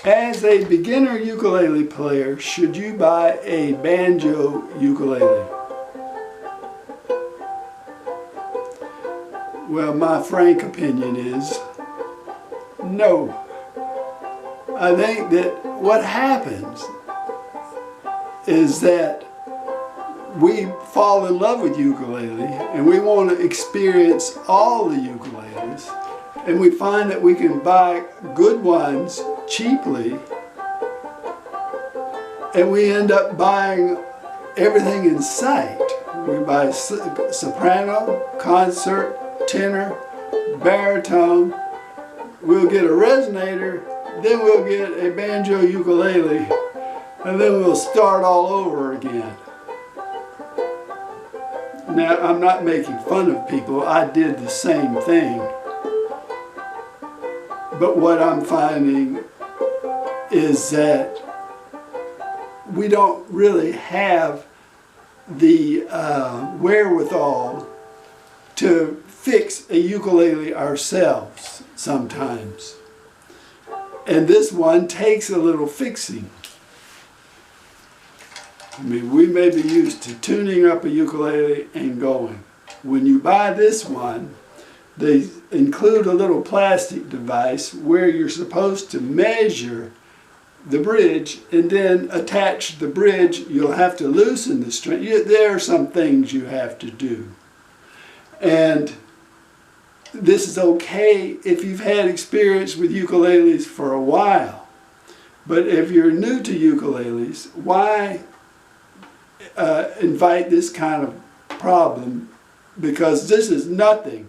As a beginner ukulele player, should you buy a banjo ukulele? Well, my frank opinion is no. I think that what happens is that we fall in love with ukulele and we want to experience all the ukuleles, and we find that we can buy good ones cheaply, and we end up buying everything in sight. We buy soprano, concert, tenor, baritone, we'll get a resonator, then we'll get a banjo ukulele, and then we'll start all over again. Now, I'm not making fun of people. I did the same thing. But what I'm finding is that we don't really have the wherewithal to fix a ukulele ourselves sometimes. And this one takes a little fixing. I mean, we may be used to tuning up a ukulele and going. When you buy this one, they include a little plastic device where you're supposed to measure the bridge and then attach the bridge. You'll have to loosen the string. There are some things you have to do. And this is okay if you've had experience with ukuleles for a while. But if you're new to ukuleles, why invite this kind of problem? Because this is nothing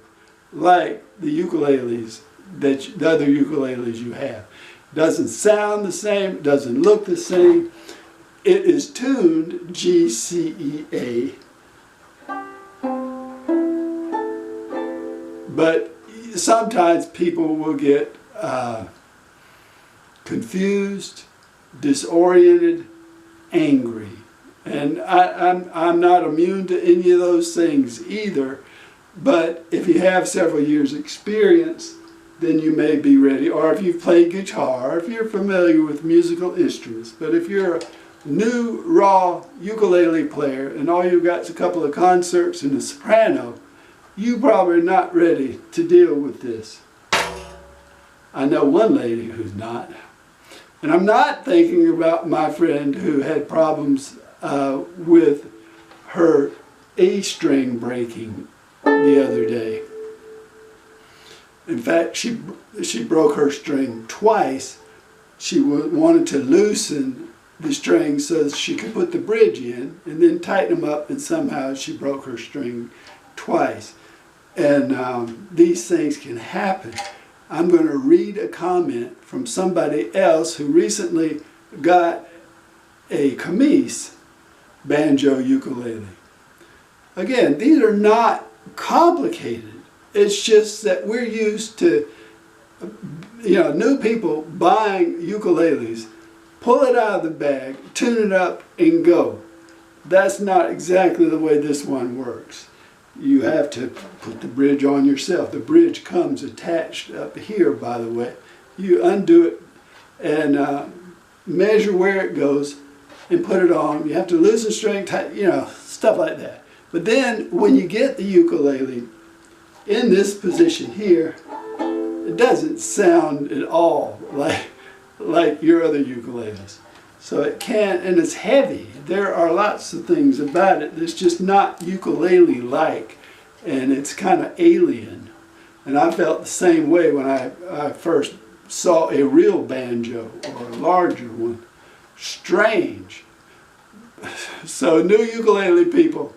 like the ukuleles the other ukuleles you have. Doesn't sound the same, doesn't look the same. It is tuned G, C, E, A. But sometimes people will get confused, disoriented, angry. And I'm not immune to any of those things either. But if you have several years experience, then you may be ready. Or if you've played guitar, if you're familiar with musical instruments. But if you're a new, raw ukulele player and all you've got is a couple of concerts and a soprano, you probably are not ready to deal with this. I know one lady who's not. And I'm not thinking about my friend who had problems with her A string breaking the other day. In fact, she broke her string twice. She wanted to loosen the string so that she could put the bridge in and then tighten them up, and somehow she broke her string twice. And these things can happen. I'm going to read a comment from somebody else who recently got a Kmise banjo ukulele. Again, these are not complicated. It's just that we're used to, new people buying ukuleles, pull it out of the bag, tune it up, and go. That's not exactly the way this one works. You have to put the bridge on yourself. The bridge comes attached up here, by the way. You undo it and measure where it goes and put it on. You have to loosen string, stuff like that. But then when you get the ukulele in this position here, it doesn't sound at all like your other ukuleles. So it can't, and it's heavy. There are lots of things about it that's just not ukulele-like, and it's kind of alien. And I felt the same way when I first saw a real banjo, or a larger one. Strange. So new ukulele people,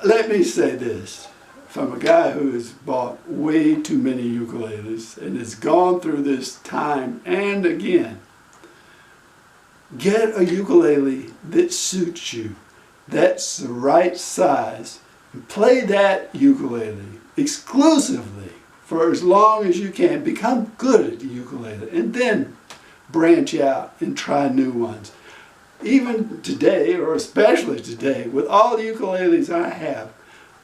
let me say this, from a guy who has bought way too many ukuleles and has gone through this time and again. Get a ukulele that suits you, that's the right size, and play that ukulele exclusively for as long as you can. Become good at the ukulele and then branch out and try new ones. Even today, or especially today, with all the ukuleles I have,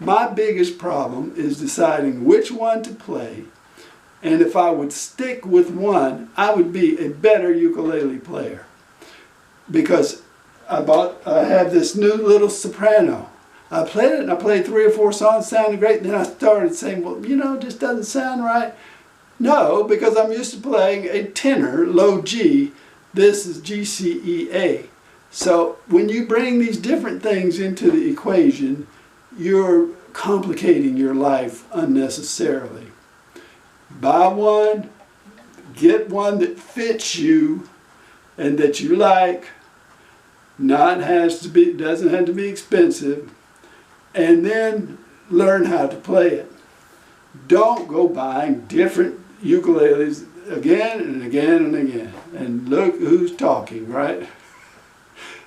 my biggest problem is deciding which one to play And if I would stick with one, I would be a better ukulele player. Because I have this new little soprano. I played it and I played 3 or 4 songs, sounded great. Then I started saying, well, you know, it just doesn't sound right. No, because I'm used to playing a tenor, low G. This is G, C, E, A. So when you bring these different things into the equation, you're complicating your life unnecessarily. Buy one, get one that fits you and that you like. Doesn't have to be expensive. And then learn how to play it. Don't go buying different ukuleles again and again and again. And look who's talking, right?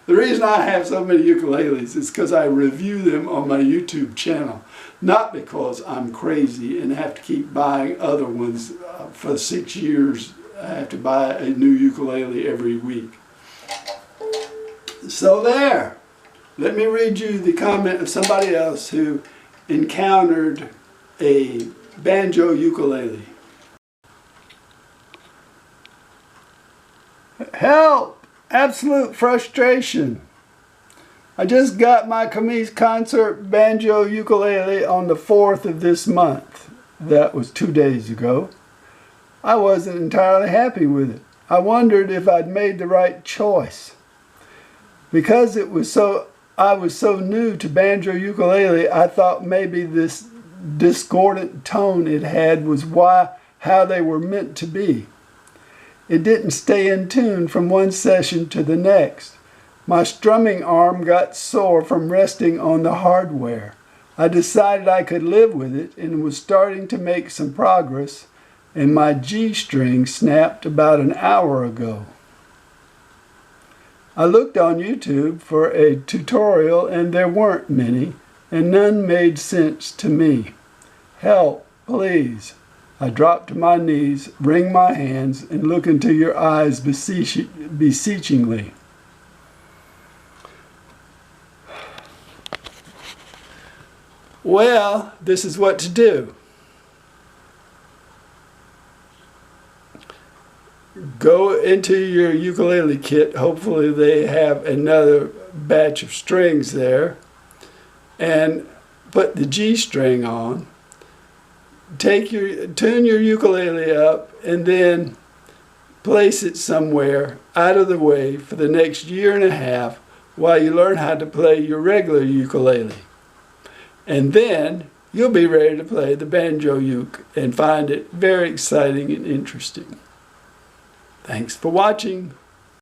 The reason I have so many ukuleles is because I review them on my YouTube channel. Not because I'm crazy and have to keep buying other ones. For 6 years, I have to buy a new ukulele every week. So there. Let me read you the comment of somebody else who encountered a banjo ukulele. Help! Absolute frustration. I just got my Kmise concert banjo ukulele on the 4th of this month. That was 2 days ago. I wasn't entirely happy with it. I wondered if I'd made the right choice. Because I was so new to banjo ukulele, I thought maybe this discordant tone it had was how they were meant to be. It didn't stay in tune from one session to the next. My strumming arm got sore from resting on the hardware. I decided I could live with it and was starting to make some progress, and my G string snapped about an hour ago. I looked on YouTube for a tutorial and there weren't many, and none made sense to me. Help, please. I drop to my knees, wring my hands, and look into your eyes beseechingly. Well, this is what to do. Go into your ukulele kit. Hopefully they have another batch of strings there. And put the G string on. Tune your ukulele up and then place it somewhere out of the way for the next 1.5 years while you learn how to play your regular ukulele. And then you'll be ready to play the banjo uke and find it very exciting and interesting. Thanks for watching.